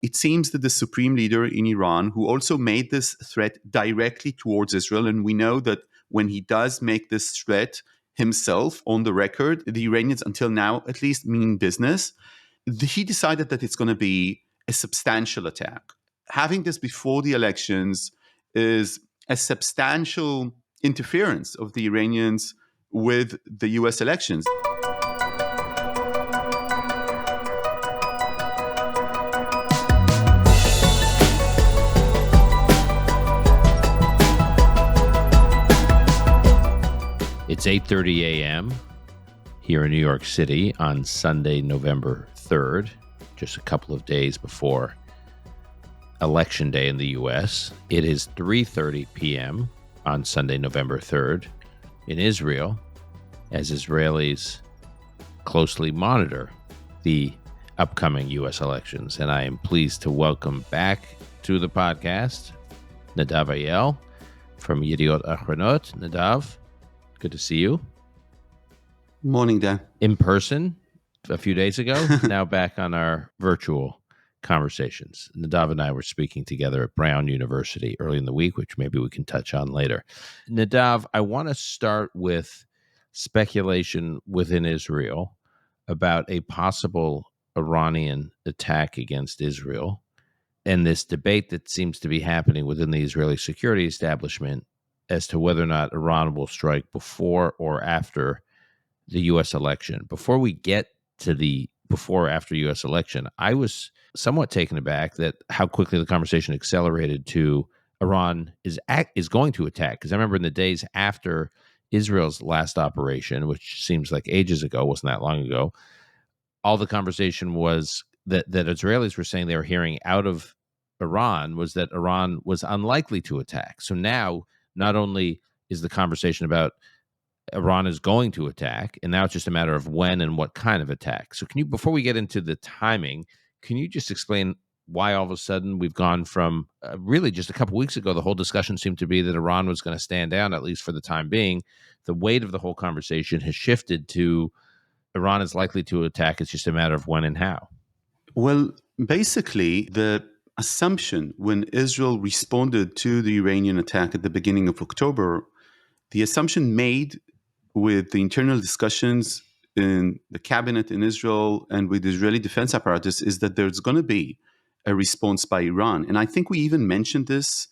it seems that the supreme leader in Iran, who also made this threat directly towards Israel, and we know that when he does make this threat himself on the record, the Iranians until now at least mean business. He decided that it's going to be a substantial attack. Having this before the elections is a substantial interference of the Iranians with the US elections. It's 8:30 a.m. here in New York City on Sunday, November 3rd, just a couple of days before Election Day in the U.S. It is 3:30 p.m. on Sunday, November 3rd in Israel, as Israelis closely monitor the upcoming U.S. elections. And I am pleased to welcome back to the podcast Nadav Eyal from Yediiot Nadav, good to see you. Morning, Dan. In person a few days ago, now back on our virtual conversations. Nadav and I were speaking together at Brown University early in the week, which maybe we can touch on later. Nadav, I want to start with speculation within Israel about a possible Iranian attack against Israel and this debate that seems to be happening within the Israeli security establishment as to whether or not Iran will strike before or after the U.S. election. Before we get to the before or after U.S. election, I was somewhat taken aback that how quickly the conversation accelerated to Iran is going to attack. Because I remember in the days after Israel's last operation, which seems like ages ago, wasn't that long ago, all the conversation was that Israelis were saying they were hearing out of Iran was that Iran was unlikely to attack. So now, not only is the conversation about Iran is going to attack, and now it's just a matter of when and what kind of attack. So can you, before we get into the timing, can you just explain why all of a sudden we've gone from really just a couple weeks ago, the whole discussion seemed to be that Iran was going to stand down, at least for the time being. The weight of the whole conversation has shifted to Iran is likely to attack. It's just a matter of when and how. Well, basically, the assumption when Israel responded to the Iranian attack at the beginning of October, the assumption made with the internal discussions in the cabinet in Israel and with the Israeli defense apparatus is that there's going to be a response by Iran. And I think we even mentioned this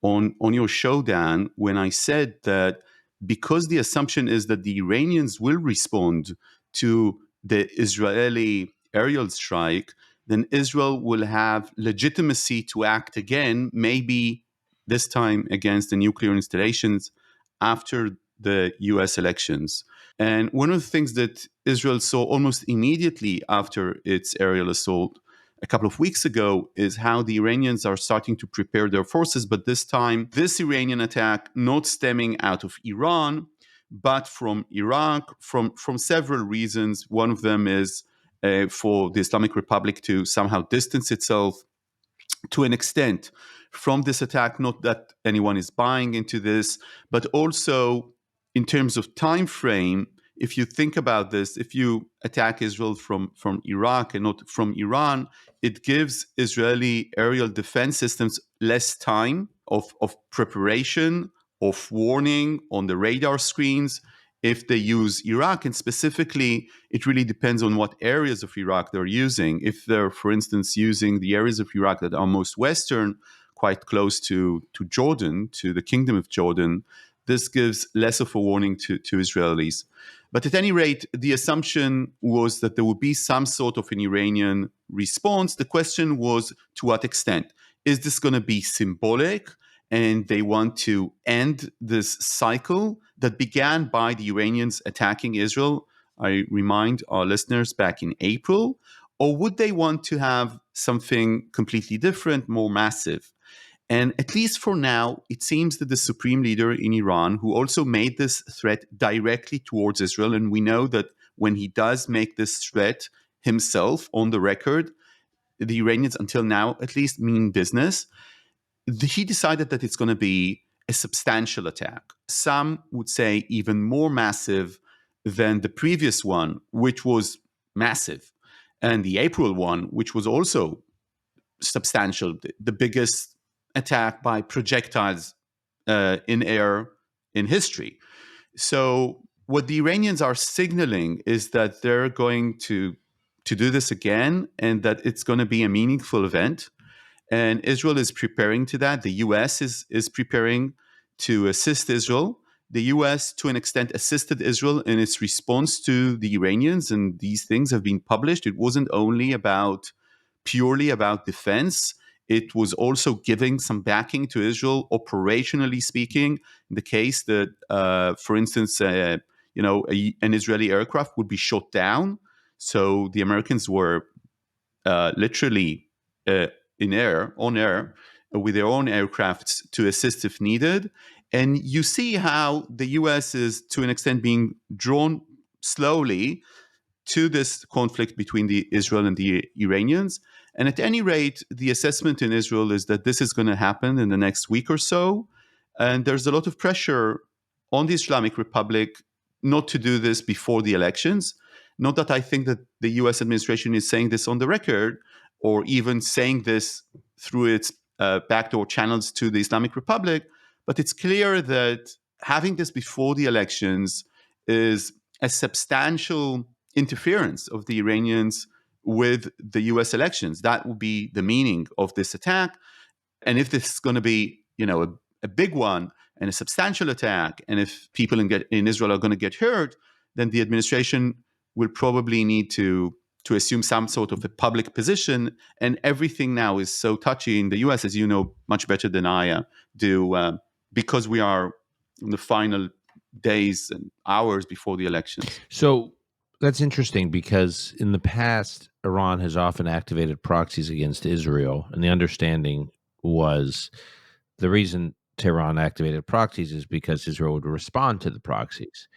on your show, Dan, when I said that because the assumption is that the Iranians will respond to the Israeli aerial strike, then Israel will have legitimacy to act again, maybe this time against the nuclear installations after the US elections. And one of the things that Israel saw almost immediately after its aerial assault a couple of weeks ago is how the Iranians are starting to prepare their forces, but this time, this Iranian attack not stemming out of Iran, but from Iraq, from several reasons. One of them is for the Islamic Republic to somehow distance itself to an extent from this attack. Not that anyone is buying into this, but also in terms of time frame, if you think about this, if you attack Israel from Iraq and not from Iran, it gives Israeli aerial defense systems less time of preparation, of warning on the radar screens. If they use Iraq, and specifically, it really depends on what areas of Iraq they're using. If they're, for instance, using the areas of Iraq that are most western, quite close to Jordan, to the Kingdom of Jordan, this gives less of a warning to Israelis. But at any rate, the assumption was that there would be some sort of an Iranian response. The question was, to what extent? Is this going to be symbolic? And they want to end this cycle that began by the Iranians attacking Israel, I remind our listeners, back in April? Or would they want to have something completely different, more massive? And at least for now, it seems that the supreme leader in Iran, who also made this threat directly towards Israel, and we know that when he does make this threat himself on the record, the Iranians until now at least mean business. He decided that it's going to be a substantial attack. Some would say even more massive than the previous one, which was massive, and the April one, which was also substantial, the biggest attack by projectiles in air in history. So what the Iranians are signaling is that they're going to do this again, and that it's going to be a meaningful event. And Israel is preparing to that. The U.S. is preparing to assist Israel. The U.S., to an extent, assisted Israel in its response to the Iranians, and these things have been published. It wasn't only purely about defense. It was also giving some backing to Israel, operationally speaking. In the case that, for instance, an Israeli aircraft would be shot down, so the Americans were literally on air with their own aircrafts to assist if needed. And you see how the U.S. is, to an extent, being drawn slowly to this conflict between the Israel and the Iranians. And at any rate, the assessment in Israel is that this is going to happen in the next week or so. And there's a lot of pressure on the Islamic Republic not to do this before the elections. Not that I think that the US administration is saying this on the record, or even saying this through its backdoor channels to the Islamic Republic, but it's clear that having this before the elections is a substantial interference of the Iranians with the US elections. That would be the meaning of this attack. And if this is going to be, a big one and a substantial attack, and if people in Israel are going to get hurt, then the administration will probably need to assume some sort of a public position. And everything now is so touchy in the US, as you know much better than I do, because we are in the final days and hours before the elections. So that's interesting, because in the past, Iran has often activated proxies against Israel. And the understanding was the reason Tehran activated proxies is because Israel would respond to the proxies.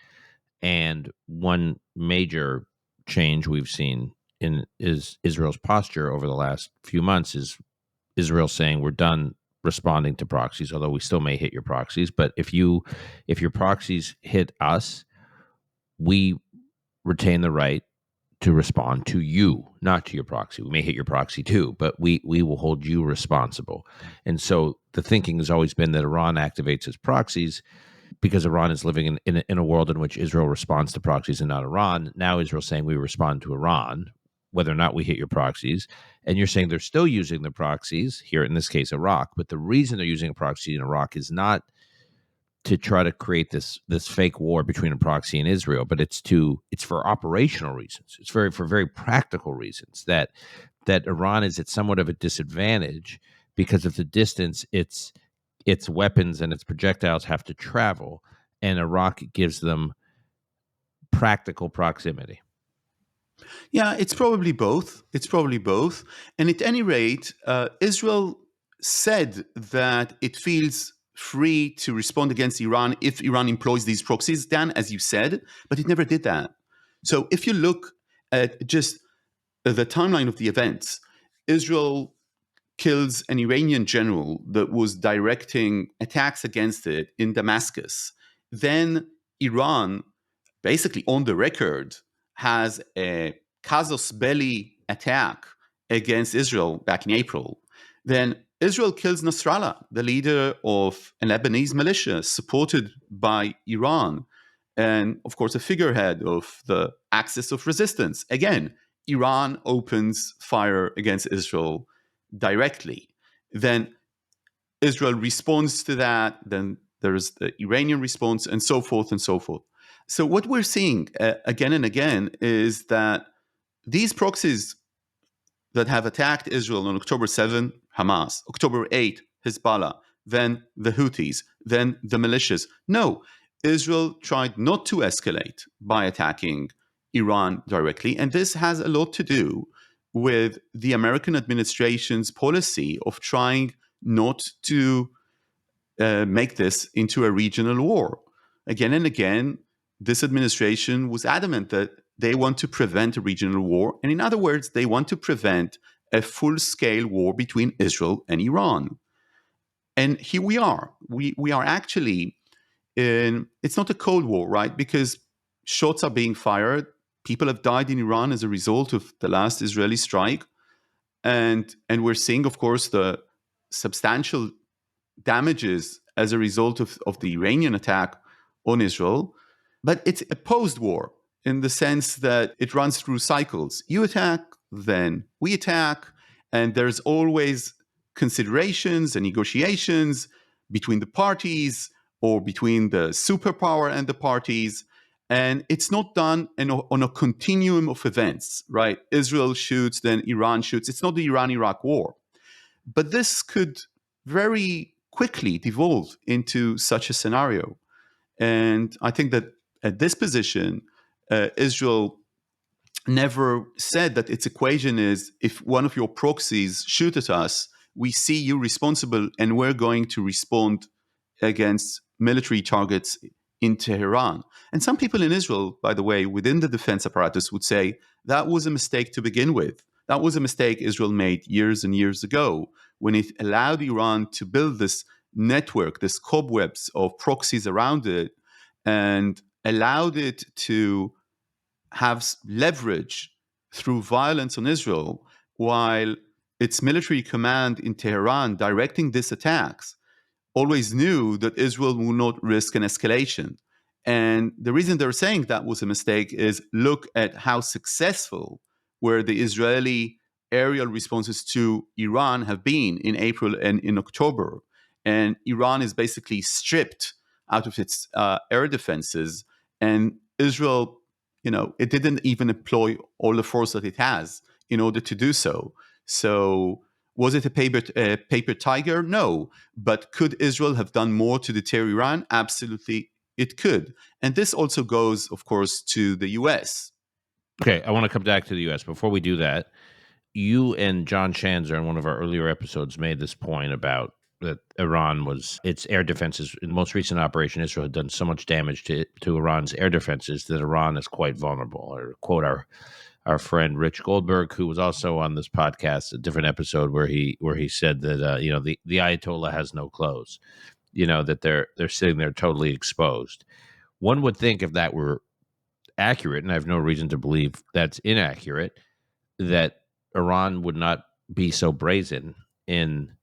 And one major change we've seen is Israel's posture over the last few months is Israel saying we're done responding to proxies, although we still may hit your proxies. But if your proxies hit us, we retain the right to respond to you, not to your proxy. We may hit your proxy too, but we will hold you responsible. And so the thinking has always been that Iran activates its proxies because Iran is living in a world in which Israel responds to proxies and not Iran. Now Israel's saying we respond to Iran, whether or not we hit your proxies. And you're saying they're still using the proxies, here in this case Iraq, but the reason they're using a proxy in Iraq is not to try to create this fake war between a proxy and Israel, but it's for operational reasons. It's for very practical reasons that Iran is at somewhat of a disadvantage because of the distance its weapons and its projectiles have to travel, and Iraq gives them practical proximity. Yeah, it's probably both. And at any rate, Israel said that it feels free to respond against Iran if Iran employs these proxies, Dan, as you said, but it never did that. So if you look at just the timeline of the events, Israel kills an Iranian general that was directing attacks against it in Damascus. Then Iran, basically on the record, has a casus belli attack against Israel back in April. Then Israel kills Nasrallah, the leader of a Lebanese militia supported by Iran, and of course a figurehead of the Axis of Resistance. Again, Iran opens fire against Israel directly. Then Israel responds to that. Then there's the Iranian response, and so forth and so forth. So what we're seeing again and again is that these proxies that have attacked Israel on October 7, Hamas, October 8, Hezbollah, then the Houthis, then the militias. No, Israel tried not to escalate by attacking Iran directly. And this has a lot to do with the American administration's policy of trying not to make this into a regional war. Again and again, this administration was adamant that they want to prevent a regional war. And in other words, they want to prevent a full-scale war between Israel and Iran. And here we are. We are actually in, it's not a Cold War, right? Because shots are being fired. People have died in Iran as a result of the last Israeli strike. And we're seeing, of course, the substantial damages as a result of the Iranian attack on Israel. But it's a post-war in the sense that it runs through cycles. You attack, then we attack, and there's always considerations and negotiations between the parties or between the superpower and the parties. And it's not done on a continuum of events, right? Israel shoots, then Iran shoots. It's not the Iran-Iraq war. But this could very quickly devolve into such a scenario. And I think that at this position, Israel never said that its equation is, if one of your proxies shoot at us, we see you responsible and we're going to respond against military targets in Tehran. And some people in Israel, by the way, within the defense apparatus would say that was a mistake to begin with. That was a mistake Israel made years and years ago when it allowed Iran to build this network, this cobwebs of proxies around it, and allowed it to have leverage through violence on Israel, while its military command in Tehran directing these attacks always knew that Israel would not risk an escalation. And the reason they're saying that was a mistake is look at how successful were the Israeli aerial responses to Iran have been in April and in October. And Iran is basically stripped out of its air defenses. And Israel, it didn't even employ all the force that it has in order to do so. So was it a paper tiger? No. But could Israel have done more to deter Iran? Absolutely, it could. And this also goes, of course, to the U.S. Okay, I want to come back to the U.S. Before we do that, you and John Shanzer in one of our earlier episodes made this point about that Iran was its air defenses. In the most recent operation, Israel had done so much damage to Iran's air defenses that Iran is quite vulnerable. Or quote our friend Rich Goldberg, who was also on this podcast, a different episode where he said that the Ayatollah has no clothes, that they're sitting there totally exposed. One would think if that were accurate, and I have no reason to believe that's inaccurate, that Iran would not be so brazen in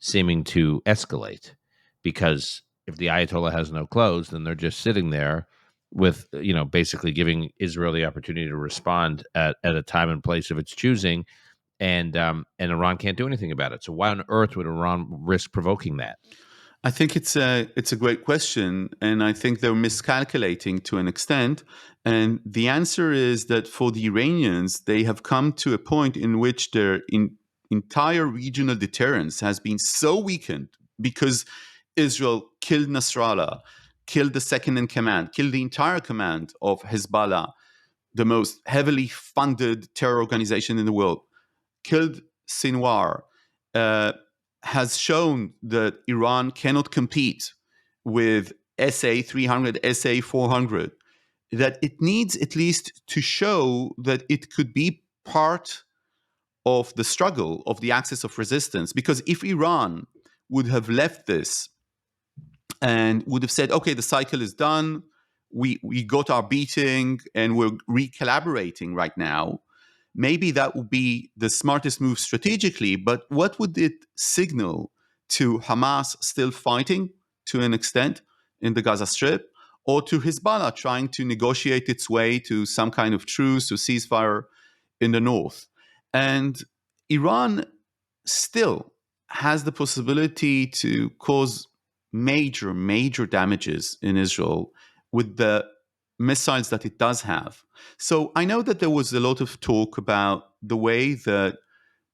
seeming to escalate, because if the Ayatollah has no clothes, then they're just sitting there with, basically giving Israel the opportunity to respond at a time and place of its choosing, and Iran can't do anything about it. So why on earth would Iran risk provoking that? I think it's a great question, and I think they're miscalculating to an extent. And the answer is that for the Iranians, they have come to a point in which their entire regional deterrence has been so weakened because Israel killed Nasrallah, killed the second in command, killed the entire command of Hezbollah, the most heavily funded terror organization in the world, killed Sinwar, has shown that Iran cannot compete with SA-300, SA-400, that it needs at least to show that it could be part of the struggle, of the axis of resistance. Because if Iran would have left this and would have said, okay, the cycle is done, we got our beating and we're re-collaborating right now, maybe that would be the smartest move strategically. But what would it signal to Hamas still fighting to an extent in the Gaza Strip, or to Hezbollah trying to negotiate its way to some kind of truce, to ceasefire in the north? And Iran still has the possibility to cause major damages in Israel with the missiles that it does have. So I know that there was a lot of talk about the way that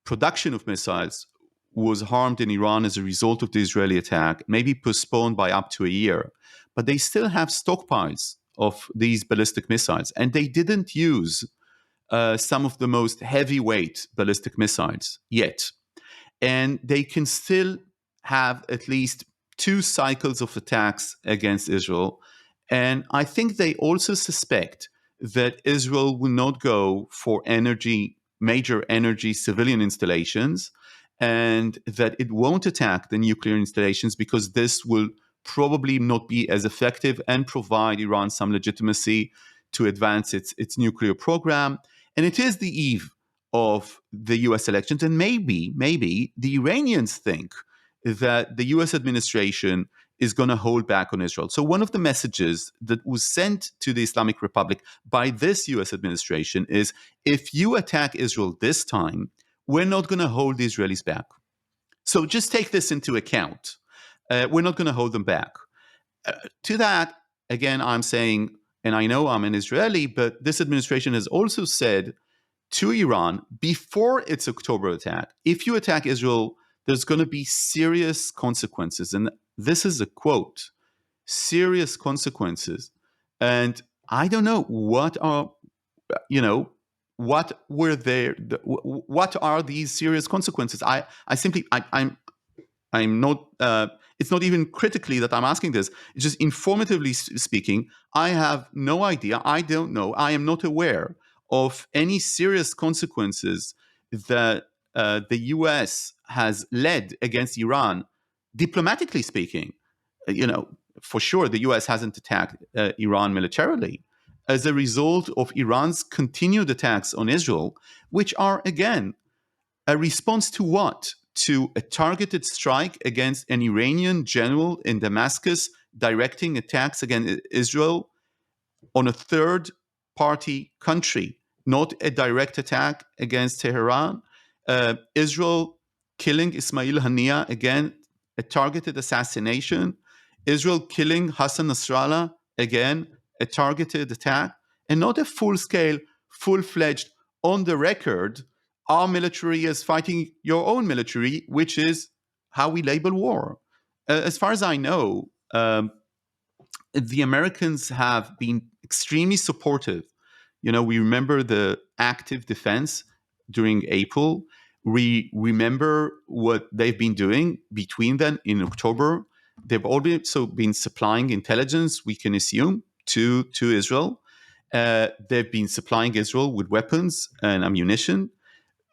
production of missiles was harmed in Iran as a result of the Israeli attack, maybe postponed by up to a year. But they still have stockpiles of these ballistic missiles, and they didn't use some of the most heavyweight ballistic missiles yet. And they can still have at least 2 cycles of attacks against Israel. And I think they also suspect that Israel will not go for major energy civilian installations, and that it won't attack the nuclear installations because this will probably not be as effective and provide Iran some legitimacy to advance its nuclear program. And it is the eve of the US elections. And maybe the Iranians think that the US administration is going to hold back on Israel. So one of the messages that was sent to the Islamic Republic by this US administration is, if you attack Israel this time, we're not going to hold the Israelis back. So just take this into account. We're not going to hold them back. To that, again, I'm saying, and I know I'm an Israeli, but this administration has also said to Iran before its October attack, if you attack Israel, there's going to be serious consequences. And this is a quote, serious consequences. And I don't know what are, what were there, what are these serious consequences? I'm not, it's not even critically that I'm asking this. It's just informatively speaking, I have no idea. I don't know. I am not aware of any serious consequences that the US has led against Iran, diplomatically speaking. For sure, the US hasn't attacked Iran militarily as a result of Iran's continued attacks on Israel, which are, again, a response to what? To a targeted strike against an Iranian general in Damascus directing attacks against Israel on a third party country, not a direct attack against Tehran. Israel killing Ismail Haniyeh, again, a targeted assassination. Israel killing Hassan Nasrallah, again, a targeted attack, and not a full scale, full fledged, on the record, our military is fighting your own military, which is how we label war. As far as I know, the Americans have been extremely supportive. We remember the active defense during April. We remember what they've been doing between then in October. They've also been supplying intelligence, we can assume, to Israel. They've been supplying Israel with weapons and ammunition.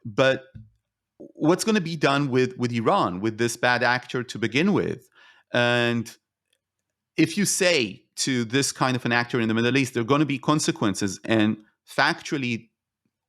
But what's going to be done with Iran, with this bad actor to begin with? And if you say to this kind of an actor in the Middle East, there are going to be consequences, and factually,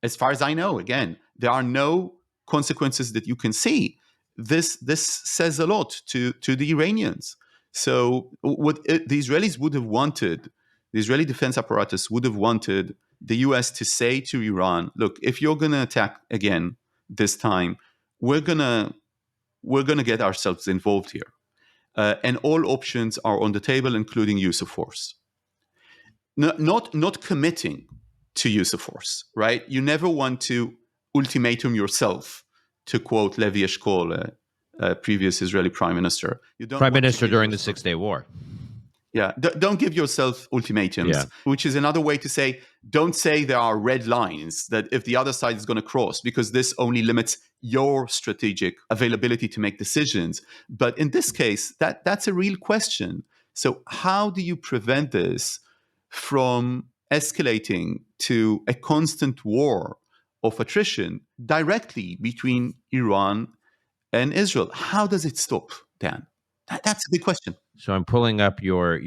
as far as I know, again, there are no consequences that you can see. This says a lot to the Iranians. So what the Israelis would have wanted, the Israeli defense apparatus would have wanted the US to say to Iran, look, if you're going to attack again this time, we're going to get ourselves involved here. And all options are on the table, including use of force. Not committing to use of force, right? You never want to ultimatum yourself, to quote Levi Eshkol, a previous Israeli prime minister. You don't Prime want Minister to during the Six-Day War. Yeah, don't give yourself ultimatums, which is another way to say, don't say there are red lines that if the other side is going to cross, because this only limits your strategic availability to make decisions. But in this case, that's a real question. So how do you prevent this from escalating to a constant war of attrition directly between Iran and Israel? How does it stop, Dan? That's a big question. So I'm pulling up your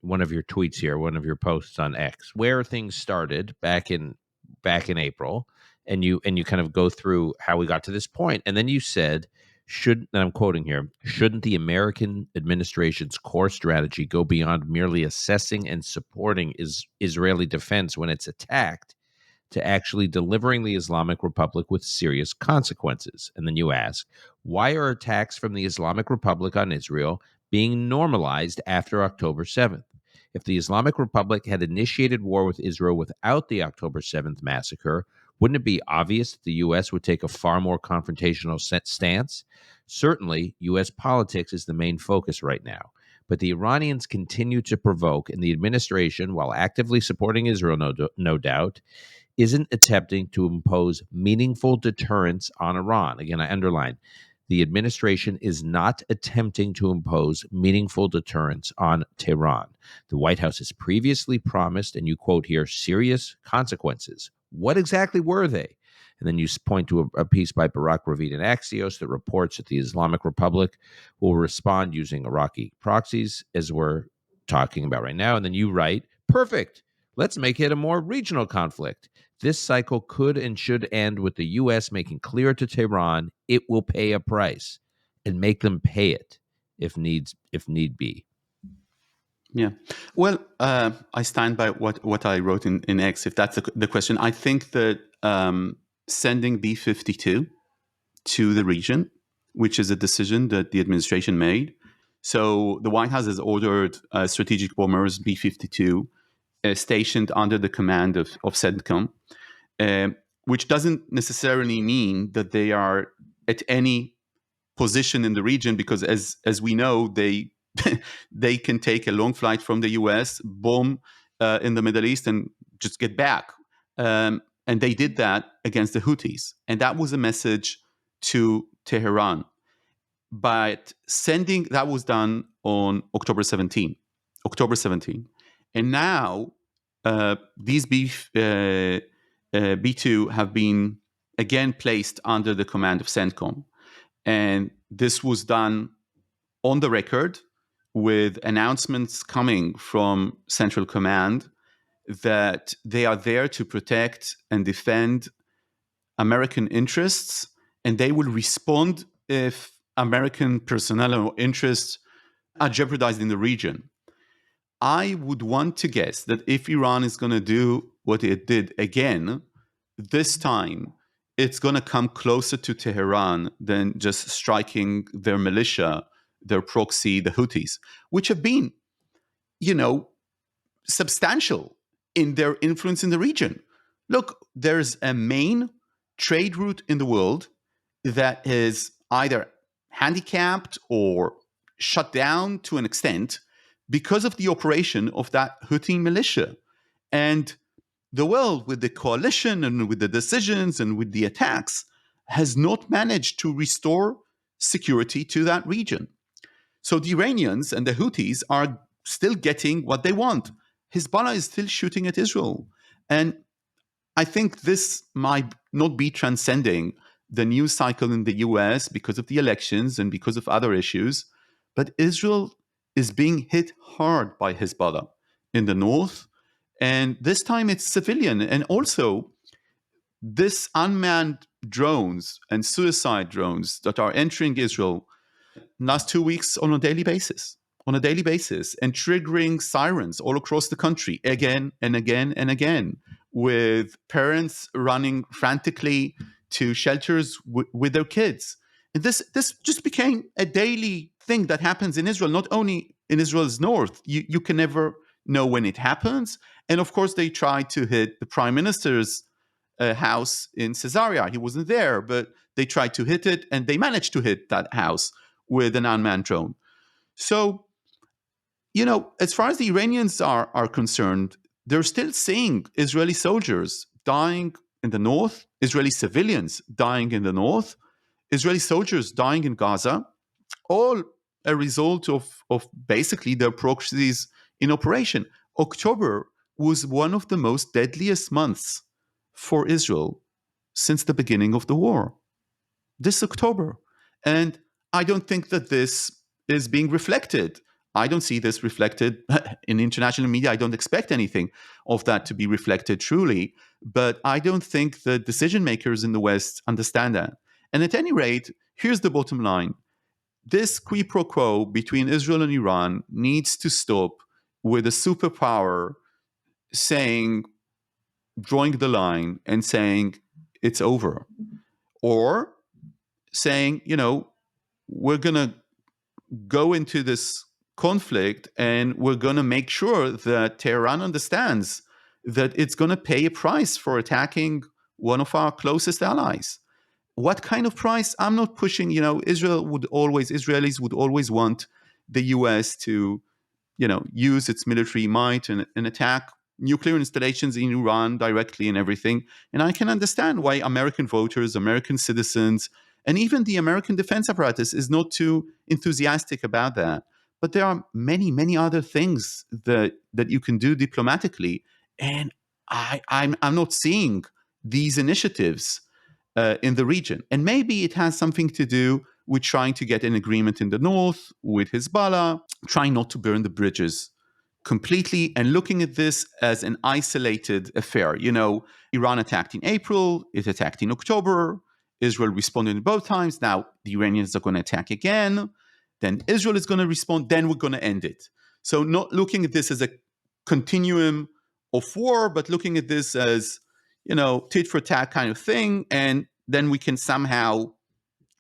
one of your tweets here, one of your posts on X, where things started back in April, and you kind of go through how we got to this point, and then you said, and I'm quoting here, shouldn't the American administration's core strategy go beyond merely assessing and supporting Israeli defense when it's attacked to actually delivering the Islamic Republic with serious consequences? And then you ask, why are attacks from the Islamic Republic on Israel being normalized after October 7th? If the Islamic Republic had initiated war with Israel without the October 7th massacre, wouldn't it be obvious that the U.S. would take a far more confrontational stance? Certainly, U.S. politics is the main focus right now. But the Iranians continue to provoke, and the administration, while actively supporting Israel, no doubt, isn't attempting to impose meaningful deterrence on Iran. Again, I underline, the administration is not attempting to impose meaningful deterrence on Tehran. The White House has previously promised, and you quote here, serious consequences. What exactly were they? And then you point to a piece by Barak Ravid in Axios that reports that the Islamic Republic will respond using Iraqi proxies, as we're talking about right now. And then you write, perfect. Let's make it a more regional conflict. This cycle could and should end with the U.S. making clear to Tehran it will pay a price and make them pay it if need be. Yeah. Well, I stand by what I wrote in X. If that's the question, I think that sending B-52 to the region, which is a decision that the administration made. So the White House has ordered strategic bombers B-52 stationed under the command of CENTCOM, which doesn't necessarily mean that they are at any position in the region, because as we know, they they can take a long flight from the US, bomb in the Middle East, and just get back. And they did that against the Houthis, and that was a message to Tehran. But sending that was done on October 17, and now these B2 have been again placed under the command of CENTCOM. And this was done on the record with announcements coming from Central Command that they are there to protect and defend American interests, and they will respond if American personnel or interests are jeopardized in the region. I would want to guess that if Iran is going to do what it did again, this time it's going to come closer to Tehran than just striking their militia, their proxy, the Houthis, which have been, substantial in their influence in the region. Look, there's a main trade route in the world that is either handicapped or shut down to an extent because of the operation of that Houthi militia. And the world, with the coalition and with the decisions and with the attacks, has not managed to restore security to that region. So the Iranians and the Houthis are still getting what they want. Hezbollah is still shooting at Israel. And I think this might not be transcending the news cycle in the US because of the elections and because of other issues. But Israel is being hit hard by Hezbollah in the north. And this time it's civilian. And also, this unmanned drones and suicide drones that are entering Israel last 2 weeks on a daily basis, and triggering sirens all across the country again and again and again, with parents running frantically to shelters with their kids. And this just became a daily thing that happens in Israel, not only in Israel's north. You can never know when it happens. And of course, they tried to hit the prime minister's house in Caesarea. He wasn't there, but they tried to hit it, and they managed to hit that house with an unmanned drone. So, as far as the Iranians are concerned, they're still seeing Israeli soldiers dying in the north, Israeli civilians dying in the north, Israeli soldiers dying in Gaza, all a result of basically their proxies in operation. October was one of the most deadliest months for Israel since the beginning of the war. This October. And I don't think that this is being reflected. I don't see this reflected in international media. I don't expect anything of that to be reflected truly. But I don't think the decision makers in the West understand that. And at any rate, here's the bottom line. This qui pro quo between Israel and Iran needs to stop with a superpower drawing the line and saying it's over. Or saying, we're going to go into this conflict and we're going to make sure that Tehran understands that it's going to pay a price for attacking one of our closest allies. What kind of price? I'm not pushing, Israelis would always want the US to, use its military might and attack nuclear installations in Iran directly and everything. And I can understand why American voters, American citizens, and even the American defense apparatus is not too enthusiastic about that. But there are many, many other things that you can do diplomatically. And I'm not seeing these initiatives in the region. And maybe it has something to do with trying to get an agreement in the north with Hezbollah, trying not to burn the bridges completely and looking at this as an isolated affair. Iran attacked in April, it attacked in October, Israel responded both times. Now the Iranians are going to attack again, then Israel is going to respond, then we're going to end it. So not looking at this as a continuum of war, but looking at this as, tit for tat kind of thing, and then we can somehow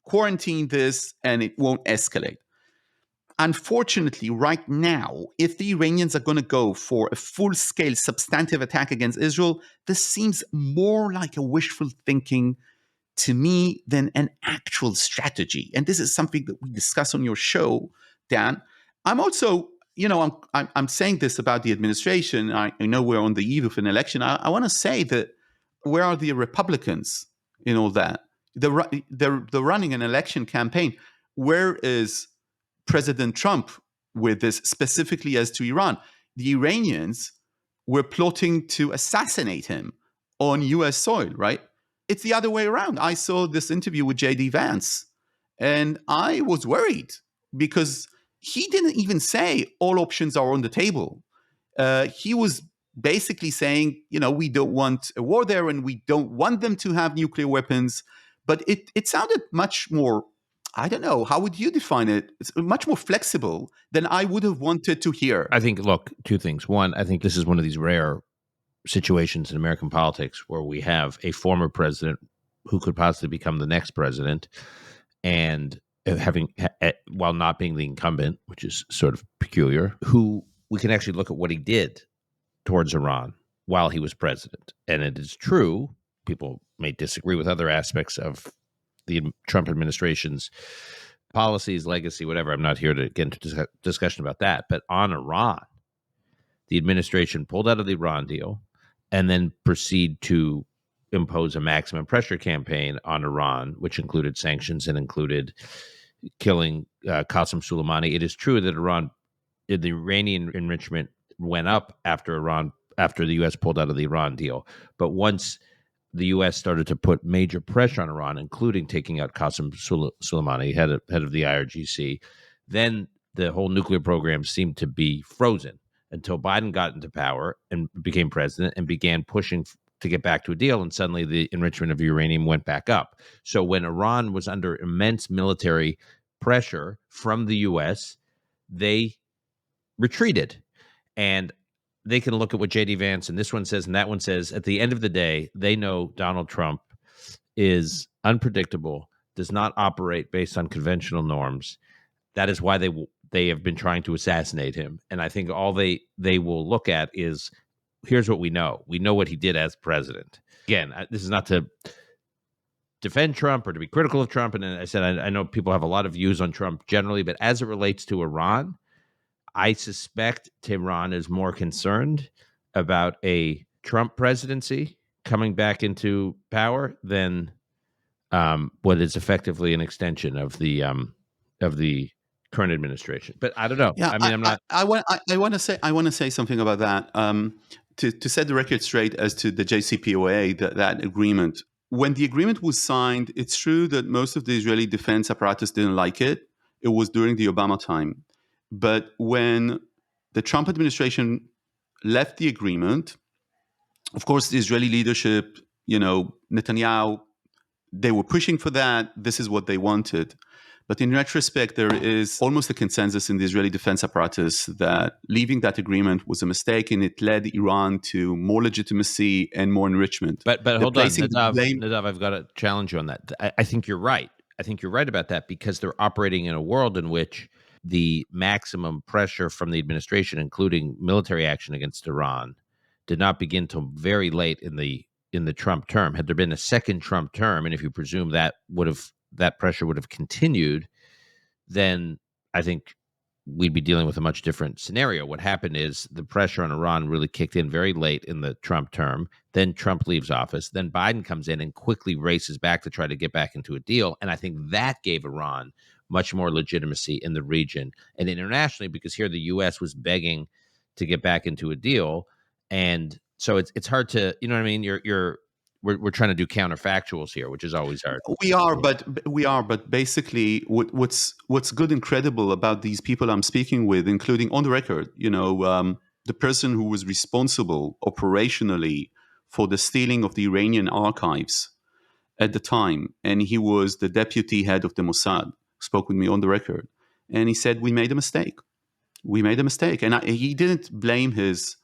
quarantine this and it won't escalate. Unfortunately, right now, if the Iranians are going to go for a full-scale substantive attack against Israel, this seems more like a wishful thinking to me than an actual strategy. And this is something that we discuss on your show, Dan. I'm also, I'm saying this about the administration. I know we're on the eve of an election. I want to say that where are the Republicans in all that? They're running an election campaign. Where is President Trump with this, specifically as to Iran? The Iranians were plotting to assassinate him on U.S. soil, right? It's the other way around. I saw this interview with J.D. Vance, and I was worried because he didn't even say all options are on the table. He was basically saying, we don't want a war there and we don't want them to have nuclear weapons. But it sounded much more, I don't know, how would you define it? It's much more flexible than I would have wanted to hear. I think, look, two things. One, I think this is one of these rare situations in American politics where we have a former president who could possibly become the next president, and while not being the incumbent, which is sort of peculiar, who we can actually look at what he did towards Iran while he was president. And it is true, people may disagree with other aspects of the Trump administration's policies, legacy, whatever. I'm not here to get into discussion about that. But on Iran, the administration pulled out of the Iran deal and then proceed to impose a maximum pressure campaign on Iran, which included sanctions and included killing Qasem Soleimani. It is true that the Iranian enrichment went up after the U.S. pulled out of the Iran deal. But once the U.S. started to put major pressure on Iran, including taking out Qasem Soleimani, head of the IRGC, then the whole nuclear program seemed to be frozen until Biden got into power and became president and began pushing to get back to a deal. And suddenly the enrichment of uranium went back up. So when Iran was under immense military pressure from the U.S., they retreated. And they can look at what J.D. Vance and this one says and that one says. At the end of the day, they know Donald Trump is unpredictable, does not operate based on conventional norms. That is why they have been trying to assassinate him. And I think all they will look at is, here's what we know. We know what he did as president. Again, this is not to defend Trump or to be critical of Trump. And I said, I know people have a lot of views on Trump generally, but as it relates to Iran, I suspect Tehran is more concerned about a Trump presidency coming back into power than what is effectively an extension of the current administration. But I don't know. Yeah, I mean, I'm not. I want to say something about that. To set the record straight as to the JCPOA, that agreement. When the agreement was signed, it's true that most of the Israeli defense apparatus didn't like it. It was during the Obama time. But when the Trump administration left the agreement, of course, the Israeli leadership, Netanyahu, they were pushing for that. This is what they wanted. But in retrospect, there is almost a consensus in the Israeli defense apparatus that leaving that agreement was a mistake, and it led Iran to more legitimacy and more enrichment. But hold on, Nadav, I've got to challenge you on that. I think you're right. I think you're right about that, because they're operating in a world in which the maximum pressure from the administration, including military action against Iran, did not begin till very late in the Trump term. Had there been a second Trump term, and if you presume that pressure would have continued, then I think we'd be dealing with a much different scenario. What happened is the pressure on Iran really kicked in very late in the Trump term. Then Trump leaves office. Then Biden comes in and quickly races back to try to get back into a deal. And I think that gave Iran much more legitimacy in the region and internationally, because here the U.S. was begging to get back into a deal. And so it's hard to, you know what I mean? We're trying to do counterfactuals here, which is always hard. We are, but basically, what's good and credible about these people I'm speaking with, including on the record, the person who was responsible operationally for the stealing of the Iranian archives at the time, and he was the deputy head of the Mossad, spoke with me on the record, and he said, we made a mistake. We made a mistake. And he didn't blame his,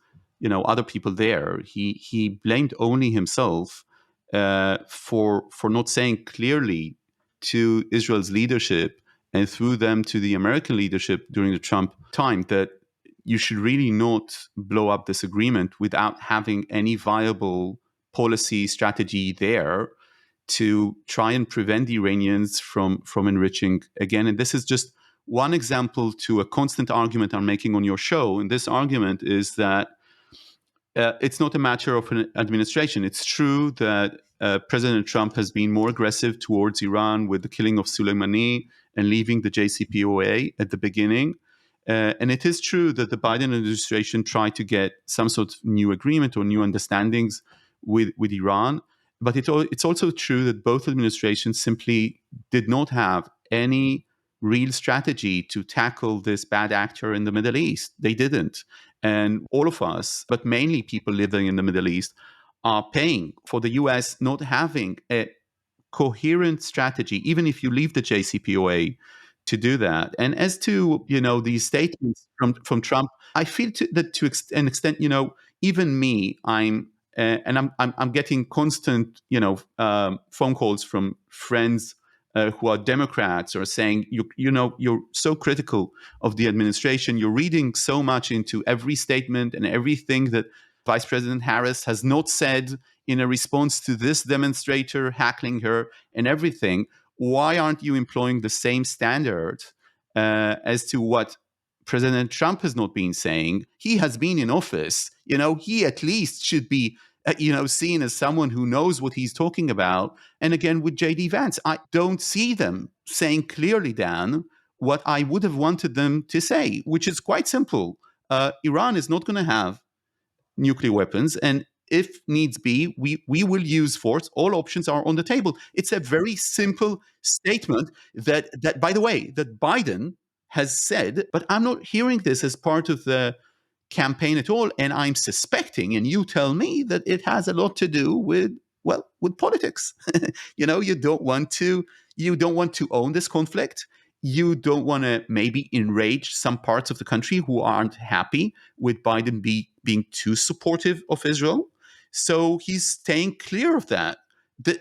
other people there. He blamed only himself for not saying clearly to Israel's leadership and through them to the American leadership during the Trump time that you should really not blow up this agreement without having any viable policy strategy there to try and prevent the Iranians from enriching again. And this is just one example to a constant argument I'm making on your show. And this argument is that it's not a matter of an administration. It's true that President Trump has been more aggressive towards Iran with the killing of Soleimani and leaving the JCPOA at the beginning. And it is true that the Biden administration tried to get some sort of new agreement or new understandings with Iran. But it's also true that both administrations simply did not have any real strategy to tackle this bad actor in the Middle East. They didn't. And all of us, but mainly people living in the Middle East, are paying for the US not having a coherent strategy, even if you leave the JCPOA to do that. And as to, these statements from Trump, I feel that to an extent, even me, I'm getting constant, phone calls from friends who are Democrats or saying, you're so critical of the administration. You're reading so much into every statement and everything that Vice President Harris has not said in a response to this demonstrator heckling her and everything. Why aren't you employing the same standard as to what President Trump has not been saying? He has been in office. He at least should be seen as someone who knows what he's talking about. And again, with J.D. Vance, I don't see them saying clearly, Dan, what I would have wanted them to say, which is quite simple. Iran is not going to have nuclear weapons, and if needs be, we will use force. All options are on the table. It's a very simple statement that by the way, that Biden has said, but I'm not hearing this as part of the campaign at all. And I'm suspecting, and you tell me, that it has a lot to do with politics. You don't want to own this conflict. You don't want to maybe enrage some parts of the country who aren't happy with Biden being too supportive of Israel. So he's staying clear of that.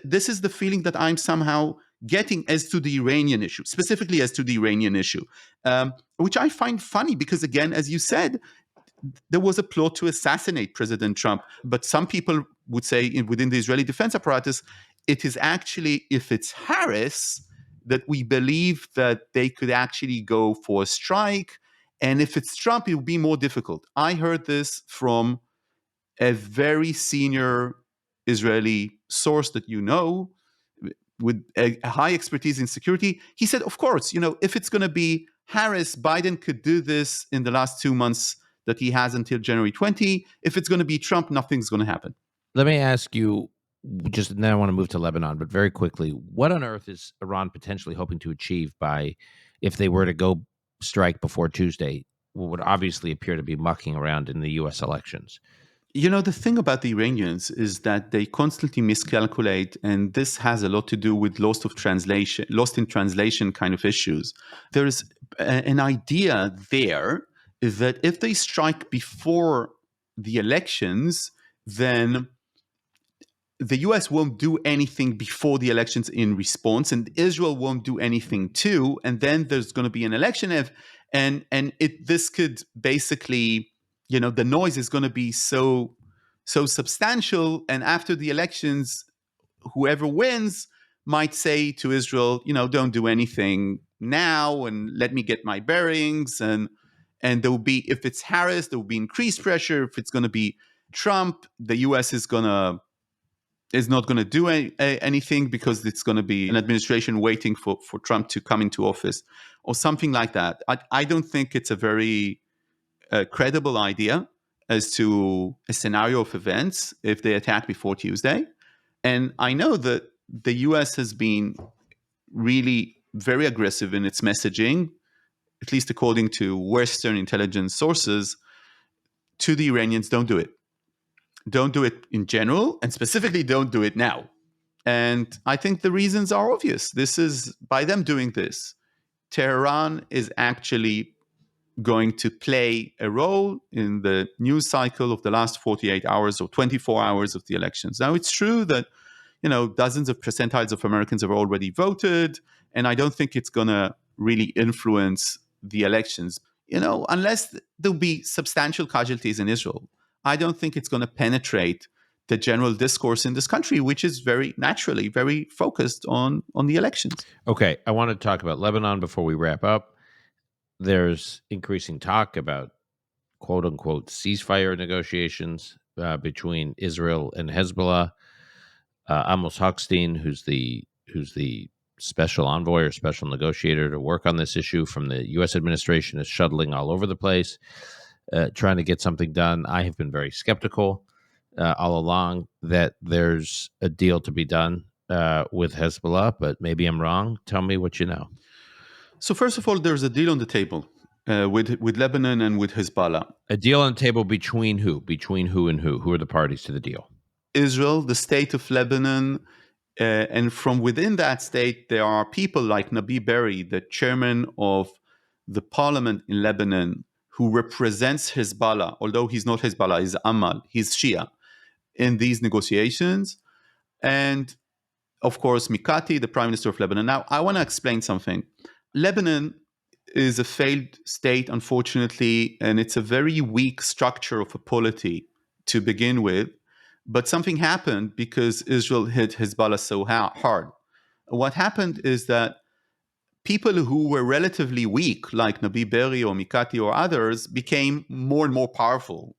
This is the feeling that I'm somehow getting as to the Iranian issue, specifically as to the Iranian issue, which I find funny because, again, as you said, there was a plot to assassinate President Trump. But some people would say within the Israeli defense apparatus, it is actually, if it's Harris, that we believe that they could actually go for a strike. And if it's Trump, it will be more difficult. I heard this from a very senior Israeli source that with a high expertise in security. He said, of course, if it's going to be Harris, Biden could do this in the last 2 months that he has until January 20. If it's going to be Trump, nothing's going to happen. Let me ask you, just then I want to move to Lebanon, but very quickly, what on earth is Iran potentially hoping to achieve if they were to go strike before Tuesday, what would obviously appear to be mucking around in the U.S. elections? The thing about the Iranians is that they constantly miscalculate, and this has a lot to do with lost in translation kind of issues. There's an idea there that if they strike before the elections, then the US won't do anything before the elections in response, and Israel won't do anything too. And then there's going to be an election, this could basically, the noise is going to be so substantial. And after the elections, whoever wins might say to Israel, don't do anything now, and let me get my bearings. And there will be, if it's Harris, there will be increased pressure. If it's going to be Trump, the US is not going to do anything because it's going to be an administration waiting for Trump to come into office or something like that. I don't think it's a very credible idea as to a scenario of events if they attack before Tuesday. And I know that the US has been really very aggressive in its messaging, at least according to Western intelligence sources, to the Iranians, don't do it. Don't do it in general, and specifically don't do it now. And I think the reasons are obvious. This is, by them doing this, Tehran is actually going to play a role in the news cycle of the last 48 hours or 24 hours of the elections. Now, it's true that, dozens of percentiles of Americans have already voted, and I don't think it's going to really influence the elections. Unless there'll be substantial casualties in Israel, I don't think it's going to penetrate the general discourse in this country, which is very naturally very focused on the elections. Okay, I want to talk about Lebanon before we wrap up. There's increasing talk about quote unquote ceasefire negotiations between Israel and Hezbollah. Amos Hochstein, who's the special envoy or special negotiator to work on this issue from the U.S. administration, is shuttling all over the place, trying to get something done. I have been very skeptical all along that there's a deal to be done with Hezbollah, but maybe I'm wrong. Tell me what you know. So first of all, there's a deal on the table with Lebanon and with Hezbollah. A deal on the table between who? Between who and who? Who are the parties to the deal? Israel, the state of Lebanon, and from within that state, there are people like Nabi Berri, the chairman of the parliament in Lebanon, who represents Hezbollah, although he's not Hezbollah, he's Amal, he's Shia, in these negotiations. And of course, Mikati, the prime minister of Lebanon. Now, I want to explain something. Lebanon is a failed state, unfortunately, and it's a very weak structure of a polity to begin with. But something happened because Israel hit Hezbollah so hard. What happened is that people who were relatively weak, like Nabi Berri or Mikati or others, became more and more powerful,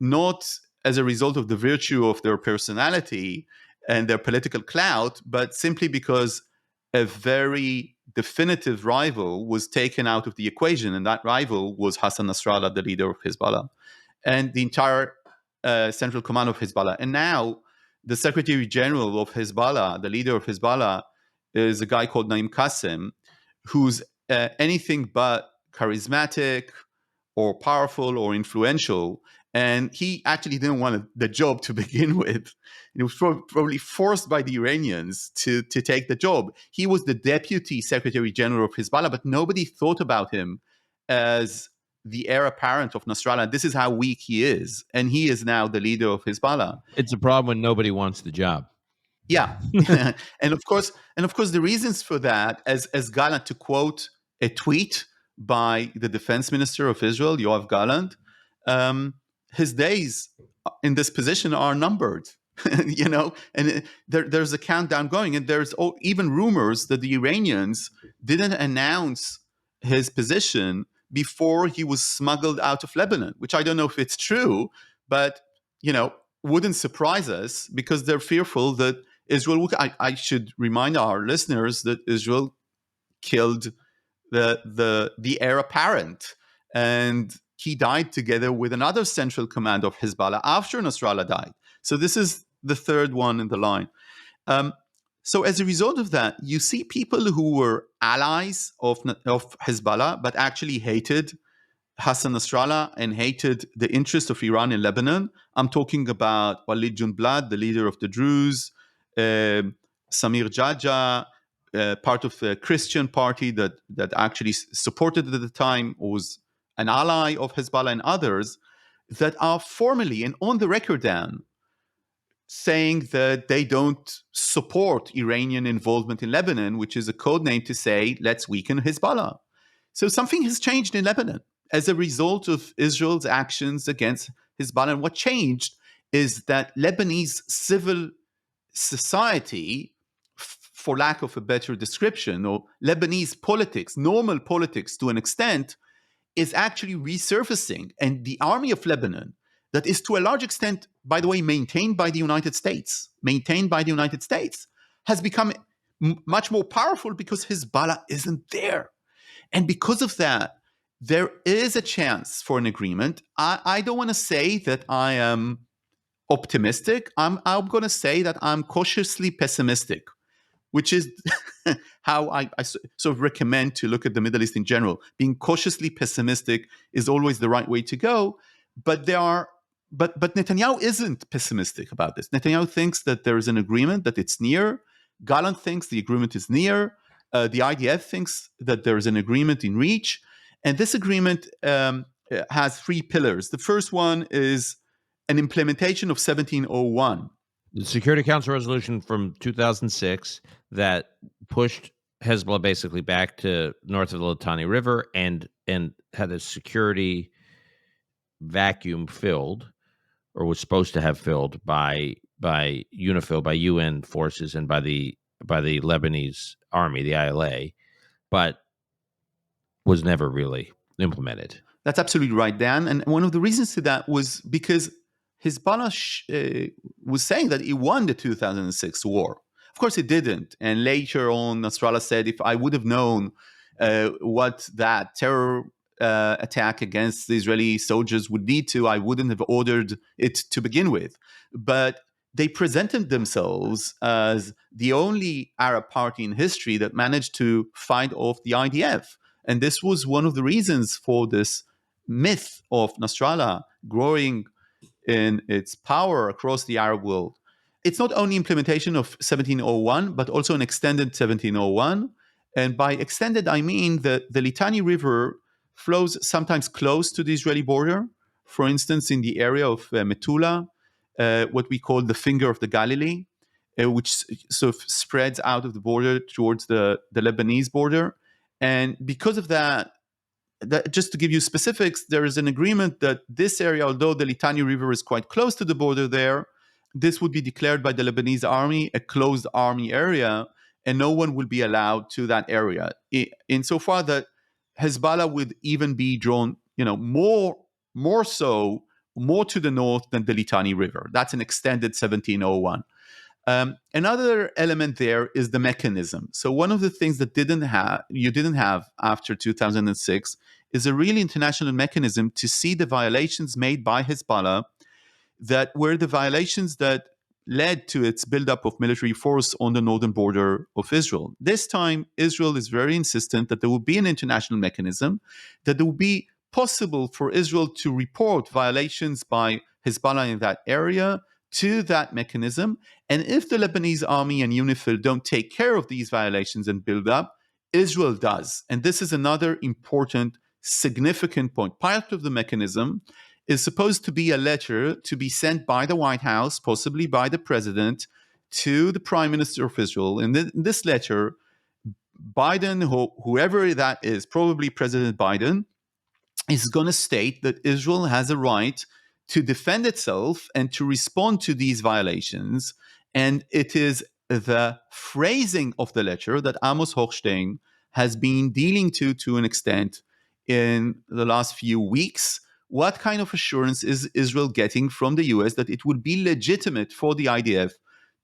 not as a result of the virtue of their personality and their political clout, but simply because a very definitive rival was taken out of the equation, and that rival was Hassan Nasrallah, the leader of Hezbollah, and the entire central command of Hezbollah. And now the Secretary General of Hezbollah, the leader of Hezbollah, is a guy called Naim Qassem, who's anything but charismatic or powerful or influential. And he actually didn't want the job to begin with. It was probably forced by the Iranians to take the job. He was the deputy Secretary General of Hezbollah, but nobody thought about him as the heir apparent of Nasrallah. This is how weak he is. And he is now the leader of Hezbollah. It's a problem when nobody wants the job. Yeah. and of course, the reasons for that, as Gallant, to quote a tweet by the defense minister of Israel, Yoav Gallant, his days in this position are numbered. And there's a countdown going, and there's even rumors that the Iranians didn't announce his position before he was smuggled out of Lebanon, which I don't know if it's true, but wouldn't surprise us because they're fearful that Israel will. I should remind our listeners that Israel killed the heir apparent, and he died together with another central command of Hezbollah after Nasrallah died. So this is the third one in the line. So as a result of that, you see people who were allies of Hezbollah, but actually hated Hassan Nasrallah and hated the interest of Iran in Lebanon. I'm talking about Walid Junblad, the leader of the Druze, Samir Jaja, part of the Christian party that actually supported it at the time, was an ally of Hezbollah, and others that are formally and on the record down saying that they don't support Iranian involvement in Lebanon, which is a code name to say, let's weaken Hezbollah. So something has changed in Lebanon as a result of Israel's actions against Hezbollah. And what changed is that Lebanese civil society, for lack of a better description, or Lebanese politics, normal politics to an extent, is actually resurfacing. And the army of Lebanon, that is to a large extent, by the way, maintained by the United States, has become much more powerful because Hezbollah isn't there. And because of that, there is a chance for an agreement. I don't want to say that I am optimistic. I'm going to say that I'm cautiously pessimistic, which is how I sort of recommend to look at the Middle East in general. Being cautiously pessimistic is always the right way to go. But there are but Netanyahu isn't pessimistic about this. Netanyahu thinks that there is an agreement, that it's near. Gallant thinks the agreement is near. The IDF thinks that there is an agreement in reach. And this agreement has three pillars. The first one is an implementation of 1701. The Security Council resolution from 2006 that pushed Hezbollah basically back to north of the Litani River and had a security vacuum filled, or was supposed to have filled by UNIFIL, by UN forces, and by the Lebanese army, the ILA, but was never really implemented. That's absolutely right, Dan. And one of the reasons to that was because Hezbollah was saying that he won the 2006 war. Of course, it didn't. And later on, Nasrallah said, if I would have known what that terror attack against the Israeli soldiers would lead to, I wouldn't have ordered it to begin with. But they presented themselves as the only Arab party in history that managed to fight off the IDF. And this was one of the reasons for this myth of Nasrallah growing in its power across the Arab world. It's not only implementation of 1701, but also an extended 1701. And by extended, I mean that the Litani River flows sometimes close to the Israeli border. For instance, in the area of Metula, what we call the Finger of the Galilee, which sort of spreads out of the border towards the Lebanese border. And because of that, just to give you specifics, there is an agreement that this area, although the Litani River is quite close to the border there, this would be declared by the Lebanese army a closed army area, and no one will be allowed to that area. Insofar that Hezbollah would even be drawn, more to the north than the Litani River. That's an extended 1701. Another element there is the mechanism. So one of the things that you didn't have after 2006 is a real international mechanism to see the violations made by Hezbollah that were the violations that led to its buildup of military force on the northern border of Israel. This time, Israel is very insistent that there will be an international mechanism, that there will be possible for Israel to report violations by Hezbollah in that area to that mechanism. And if the Lebanese army and UNIFIL don't take care of these violations and build up, Israel does. And this is another important, significant point. Part of the mechanism is supposed to be a letter to be sent by the White House, possibly by the president, to the prime minister of Israel. And in this letter, Biden, whoever that is, probably President Biden, is going to state that Israel has a right to defend itself and to respond to these violations. And it is the phrasing of the letter that Amos Hochstein has been dealing to an extent in the last few weeks. What kind of assurance is Israel getting from the US that it would be legitimate for the IDF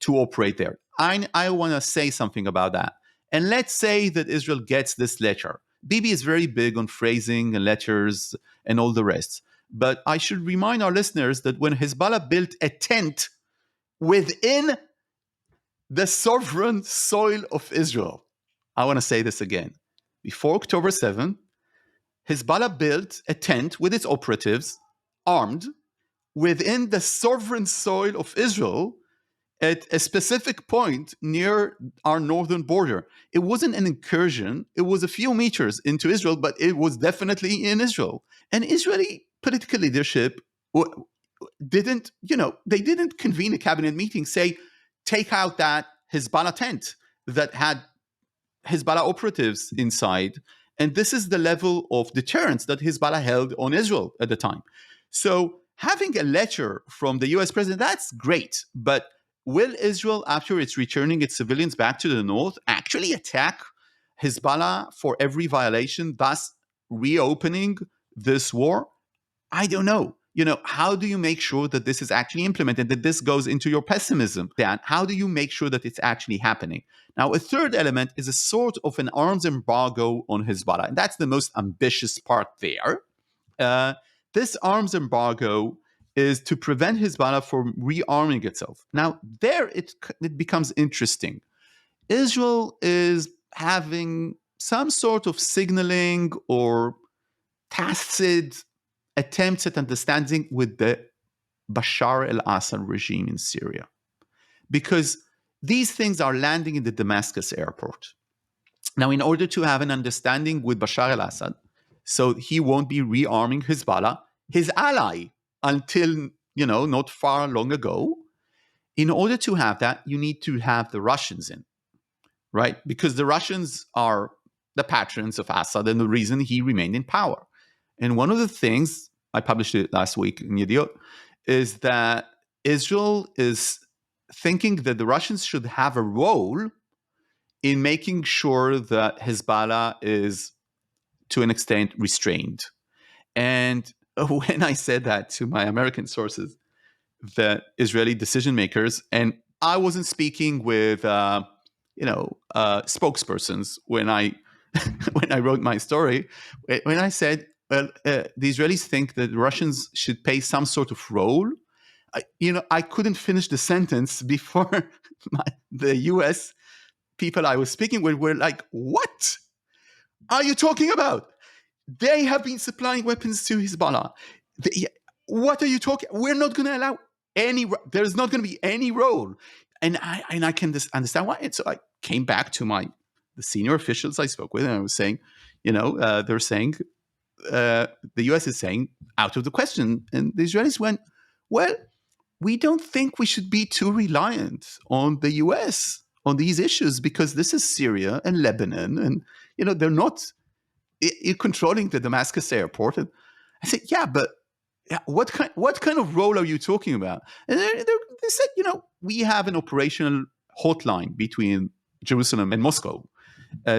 to operate there? I want to say something about that. And let's say that Israel gets this letter. Bibi is very big on phrasing and letters and all the rest. But I should remind our listeners that when Hezbollah built a tent within the sovereign soil of Israel, I want to say this again. Before October 7th, Hezbollah built a tent with its operatives, armed, within the sovereign soil of Israel at a specific point near our northern border. It wasn't an incursion. It was a few meters into Israel, but it was definitely in Israel. And Israeli political leadership didn't convene a cabinet meeting, say, take out that Hezbollah tent that had Hezbollah operatives inside. And this is the level of deterrence that Hezbollah held on Israel at the time. So having a letter from the US president, that's great. But will Israel, after it's returning its civilians back to the north, actually attack Hezbollah for every violation, thus reopening this war? I don't know. How do you make sure that this is actually implemented, that this goes into your pessimism? Dan, how do you make sure that it's actually happening? Now, a third element is a sort of an arms embargo on Hezbollah. And that's the most ambitious part there. This arms embargo is to prevent Hezbollah from rearming itself. Now, there it becomes interesting. Israel is having some sort of signaling or tacit attempts at understanding with the Bashar al-Assad regime in Syria. Because these things are landing in the Damascus airport. Now, in order to have an understanding with Bashar al-Assad, so he won't be rearming Hezbollah, his ally, until, not far long ago, in order to have that, you need to have the Russians in, right? Because the Russians are the patrons of Assad and the reason he remained in power. And one of the things, I published it last week in Yediiot, is that Israel is thinking that the Russians should have a role in making sure that Hezbollah is, to an extent, restrained. And when I said that to my American sources, the Israeli decision makers, and I wasn't speaking with, spokespersons when I when I wrote my story, when I said, well, the Israelis think that the Russians should play some sort of role. I couldn't finish the sentence before the U.S. people I was speaking with were like, "What are you talking about? They have been supplying weapons to Hezbollah. What are you talking? We're not going to allow any. There's not going to be any role." And I can understand why. And so I came back to the senior officials I spoke with, and I was saying, they're saying the U.S. is saying out of the question, and the Israelis went, well, we don't think we should be too reliant on the U.S. on these issues because this is Syria and Lebanon, and they're not controlling the Damascus airport. And I said, yeah, but what kind of role are you talking about? And they said, we have an operational hotline between Jerusalem and Moscow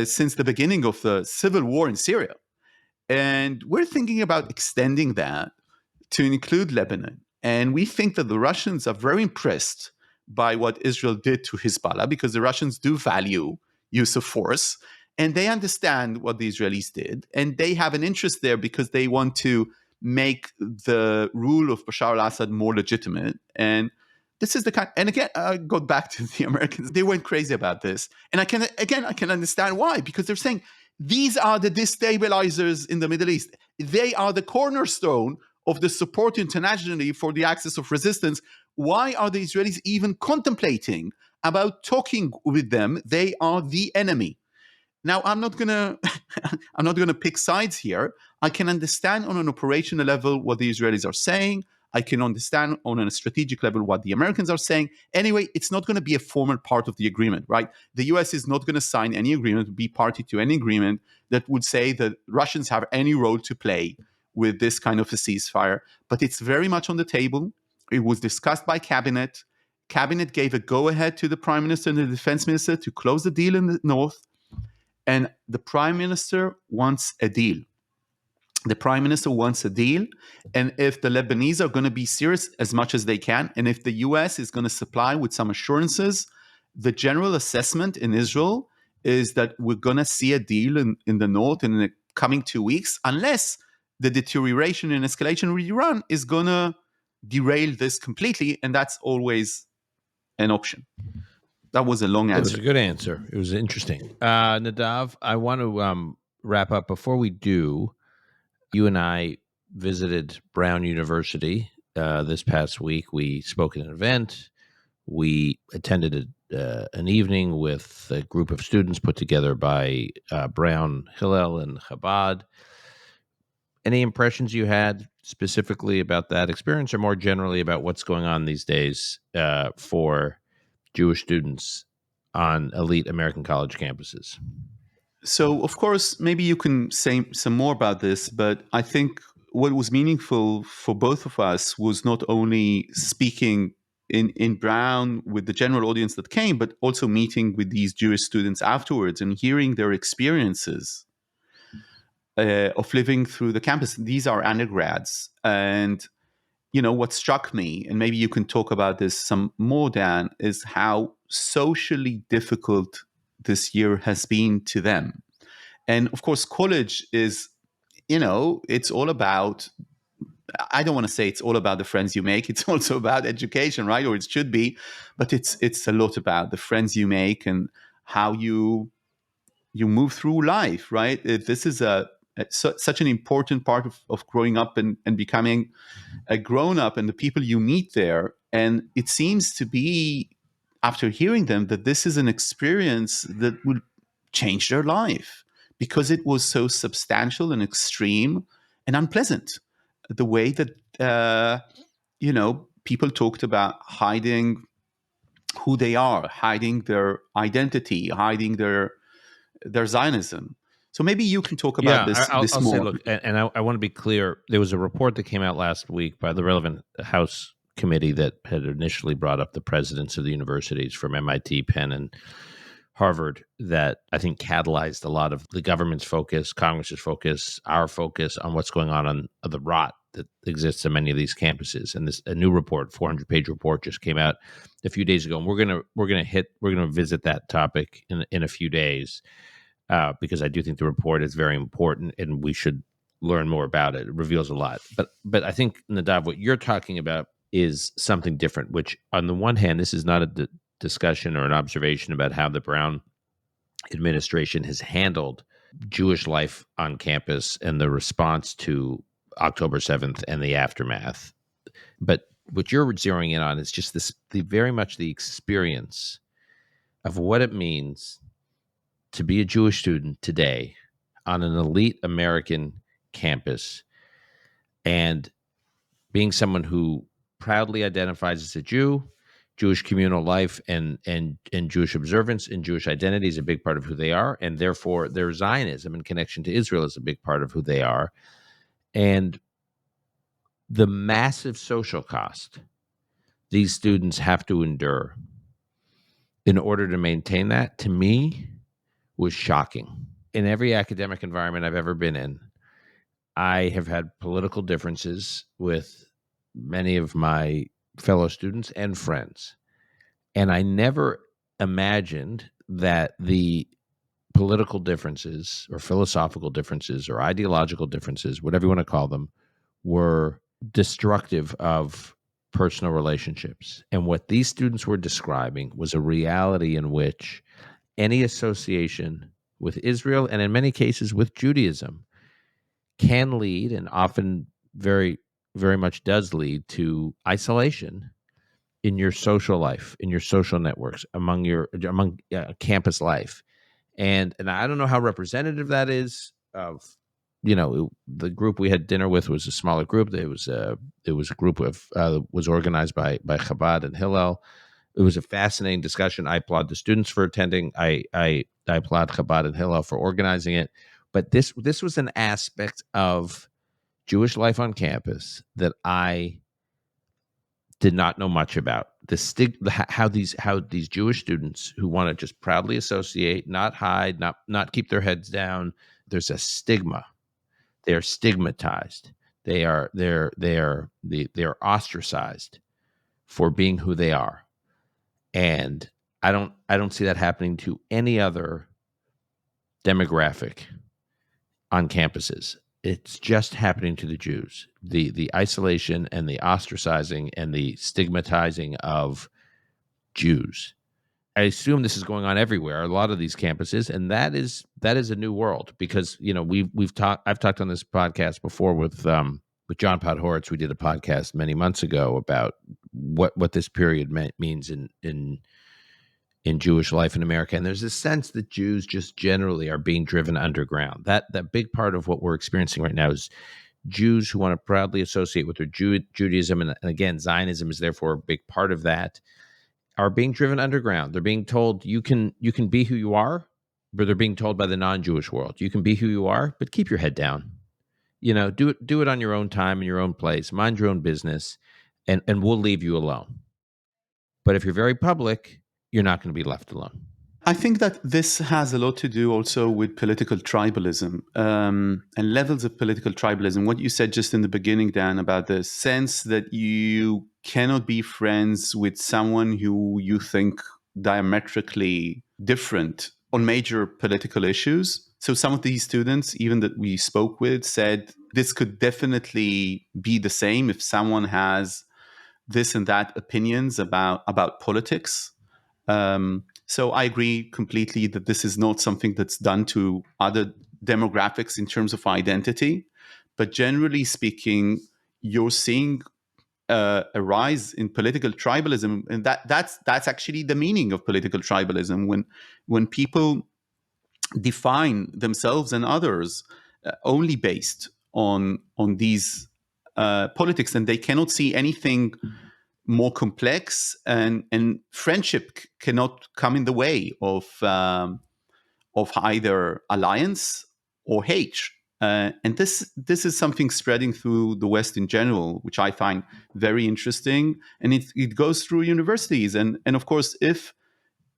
since the beginning of the civil war in Syria. And we're thinking about extending that to include Lebanon. And we think that the Russians are very impressed by what Israel did to Hezbollah because the Russians do value use of force. And they understand what the Israelis did. And they have an interest there because they want to make the rule of Bashar al-Assad more legitimate. And this is the kind, and again, I go back to the Americans. They went crazy about this. And I can understand why, because they're saying these are the destabilizers in the Middle East. They are the cornerstone of the support internationally for the axis of resistance. Why are the Israelis even contemplating about talking with them? They are the enemy. Now, I'm not gonna pick sides here. I can understand on an operational level what the Israelis are saying. I can understand on a strategic level what the Americans are saying. Anyway, it's not going to be a formal part of the agreement, right? The U.S. is not going to sign any agreement, be party to any agreement that would say that Russians have any role to play with this kind of a ceasefire. But it's very much on the table. It was discussed by cabinet. Cabinet gave a go-ahead to the prime minister and the defense minister to close the deal in the north. And the prime minister wants a deal. The prime minister wants a deal. And if the Lebanese are going to be serious as much as they can, and if the U.S. is going to supply with some assurances, the general assessment in Israel is that we're going to see a deal in the north in the coming 2 weeks, unless the deterioration and escalation with Iran is going to derail this completely. And that's always an option. That was a long answer. It was a good answer. It was interesting. Nadav, I want to wrap up. Before we do, you and I visited Brown University this past week. We spoke at an event. We attended an evening with a group of students put together by Brown, Hillel, and Chabad. Any impressions you had specifically about that experience, or more generally about what's going on these days for Jewish students on elite American college campuses? So, of course, maybe you can say some more about this, but I think what was meaningful for both of us was not only speaking in Brown with the general audience that came, but also meeting with these Jewish students afterwards and hearing their experiences of living through the campus. These are undergrads. And, what struck me, and maybe you can talk about this some more, Dan, is how socially difficult this year has been to them. And of course, college is, it's all about, I don't want to say it's all about the friends you make. It's also about education, right? Or it should be, but it's a lot about the friends you make and how you move through life, right? This is a such an important part of growing up and becoming a grown up, and the people you meet there. And it seems to be, after hearing them, that this is an experience that will change their life because it was so substantial and extreme and unpleasant. The way that, people talked about hiding who they are, hiding their identity, hiding their Zionism. So maybe you can talk about Yeah, this I'll say, more. look, and I want to be clear. There was a report that came out last week by the relevant House committee that had initially brought up the presidents of the universities from MIT, Penn, and Harvard that I think catalyzed a lot of the government's focus, Congress's focus, our focus on what's going on the rot that exists in many of these campuses. And a new report, 400-page report, just came out a few days ago, and we're gonna visit that topic in a few days. Because I do think the report is very important and we should learn more about it. It reveals a lot. But I think, Nadav, what you're talking about is something different, which on the one hand, this is not a discussion or an observation about how the Brown administration has handled Jewish life on campus and the response to October 7th and the aftermath. But what you're zeroing in on is just very much the experience of what it means to be a Jewish student today on an elite American campus and being someone who proudly identifies as a Jew, Jewish communal life and Jewish observance and Jewish identity is a big part of who they are, and therefore their Zionism and connection to Israel is a big part of who they are. And the massive social cost these students have to endure in order to maintain that, to me, was shocking. In every academic environment I've ever been in, I have had political differences with many of my fellow students and friends. And I never imagined that the political differences or philosophical differences or ideological differences, whatever you want to call them, were destructive of personal relationships. And what these students were describing was a reality in which any association with Israel, and in many cases with Judaism, can lead, and often very, very much does lead, to isolation in your social life, in your social networks, among campus life. And I don't know how representative that is of, the group we had dinner with was a smaller group. It was a group of was organized by Chabad and Hillel. It was a fascinating discussion. I applaud the students for attending. I applaud Chabad and Hillel for organizing it. But this was an aspect of Jewish life on campus that I did not know much about. How these Jewish students who want to just proudly associate, not hide, not keep their heads down. There's a stigma. They are stigmatized. They are ostracized for being who they are. And I don't see that happening to any other demographic on campuses. It's just happening to the Jews. The isolation and the ostracizing and the stigmatizing of Jews. I assume this is going on everywhere, a lot of these campuses, and that is a new world because I've talked on this podcast before with John Podhoretz. We did a podcast many months ago about what this period means in Jewish life in America. And there's this sense that Jews just generally are being driven underground. That big part of what we're experiencing right now is Jews who want to proudly associate with their Judaism, and again, Zionism is therefore a big part of that, are being driven underground. They're being told you can be who you are, but they're being told by the non-Jewish world, you can be who you are, but keep your head down. Do it on your own time in your own place, mind your own business, and we'll leave you alone. But if you're very public, you're not going to be left alone. I think that this has a lot to do also with political tribalism and levels of political tribalism. What you said just in the beginning, Dan, about the sense that you cannot be friends with someone who you think diametrically different on major political issues. So some of these students, even that we spoke with, said this could definitely be the same if someone has this and that opinions about politics. So I agree completely that this is not something that's done to other demographics in terms of identity, but generally speaking, you're seeing a rise in political tribalism, and that's actually the meaning of political tribalism, when people define themselves and others only based on these politics, and they cannot see anything more complex, and friendship cannot come in the way of either alliance or hate. And this is something spreading through the West in general, which I find very interesting. And it goes through universities. And of course, if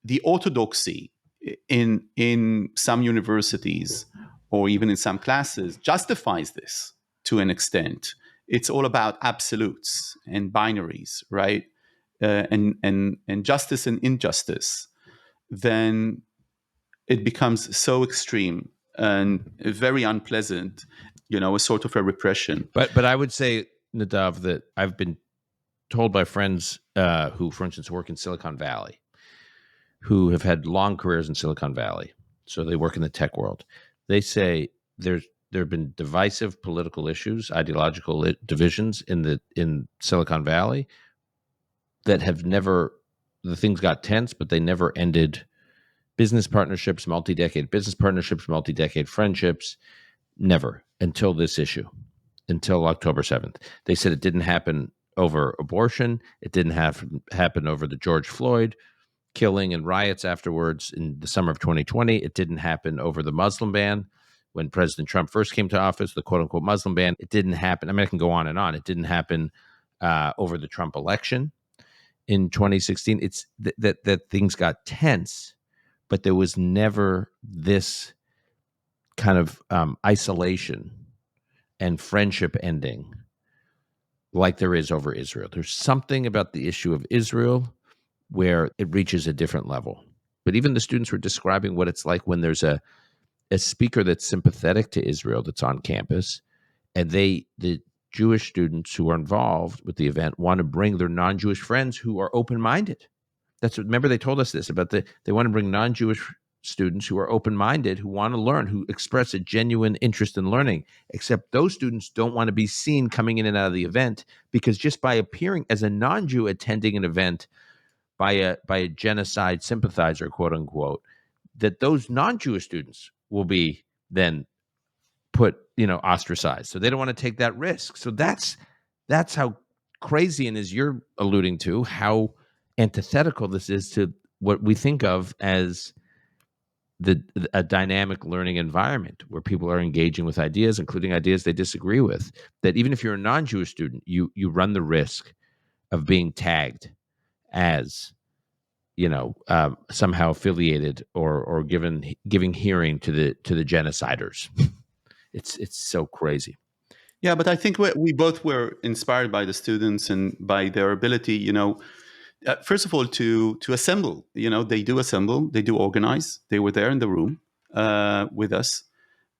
the orthodoxy in some universities or even in some classes justifies this to an extent, it's all about absolutes and binaries, right? And justice and injustice, then it becomes so extreme and very unpleasant, a sort of a repression. But I would say, Nadav, that I've been told by friends who, for instance, work in Silicon Valley, who have had long careers in Silicon Valley, so they work in the tech world. They say there have been divisive political issues, ideological divisions in Silicon Valley that have never, the things got tense, but they never ended. Business partnerships, multi-decade business partnerships, multi-decade friendships, never until this issue, until October 7th. They said it didn't happen over abortion. It didn't happen over the George Floyd killing and riots afterwards in the summer of 2020. It didn't happen over the Muslim ban when President Trump first came to office, the quote-unquote Muslim ban. It didn't happen. I mean, I can go on and on. It didn't happen over the Trump election in 2016. It's that things got tense, but there was never this kind of isolation and friendship ending like there is over Israel. There's something about the issue of Israel where it reaches a different level. But even the students were describing what it's like when there's a speaker that's sympathetic to Israel that's on campus, and the Jewish students who are involved with the event want to bring their non-Jewish friends who are open-minded. Remember they told us this about they want to bring non-Jewish students who are open-minded, who want to learn, who express a genuine interest in learning, except those students don't want to be seen coming in and out of the event, because just by appearing as a non-Jew attending an event by a genocide sympathizer, quote unquote, that those non-Jewish students will be then put, ostracized. So they don't want to take that risk. So that's how crazy, and as you're alluding to, how antithetical this is to what we think of as a dynamic learning environment where people are engaging with ideas, including ideas they disagree with. That even if you're a non-Jewish student, you run the risk of being tagged as somehow affiliated or giving hearing to the genociders. It's so crazy. Yeah, but I think we both were inspired by the students and by their ability, first of all, to assemble. They do assemble, they do organize. They were there in the room with us.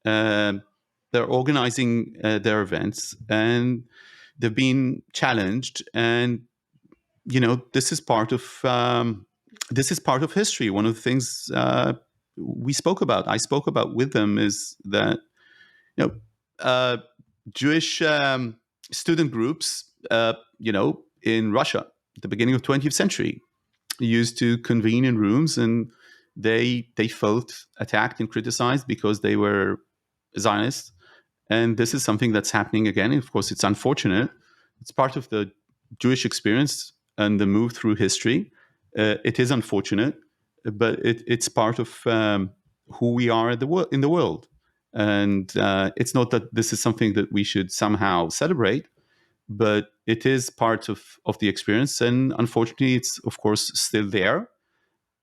They're organizing their events, and they've been challenged. And this is part of history. One of the things I spoke about with them is that Jewish student groups, in Russia at the beginning of 20th century, used to convene in rooms, and they felt attacked and criticized because they were Zionists. And this is something that's happening again. And of course, it's unfortunate. It's part of the Jewish experience and the move through history. It is unfortunate, but it's part of who we are in the world. And it's not that this is something that we should somehow celebrate, but it is part of the experience. And unfortunately, it's, of course, still there.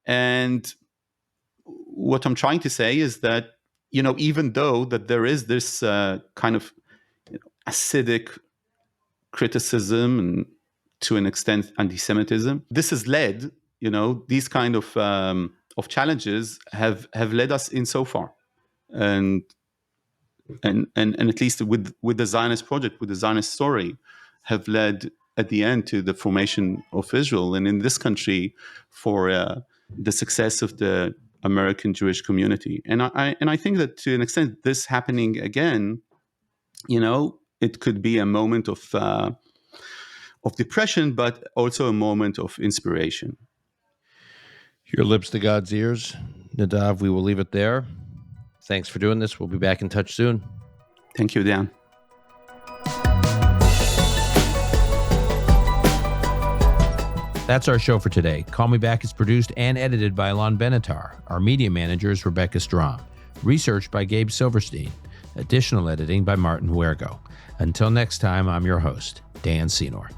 And what I'm trying to say is that, even though that there is this kind of acidic criticism and to an extent anti-Semitism, this has led, these kind of challenges have led us in so far. And at least with the Zionist project, with the Zionist story, have led at the end to the formation of Israel. And in this country, for the success of the American Jewish community. And I think that to an extent, this happening again, it could be a moment of depression, but also a moment of inspiration. Your lips to God's ears. Nadav, we will leave it there. Thanks for doing this. We'll be back in touch soon. Thank you, Dan. That's our show for today. Call Me Back is produced and edited by Alon Benatar. Our media manager is Rebecca Strom. Research by Gabe Silverstein. Additional editing by Martin Huergo. Until next time, I'm your host, Dan Senor.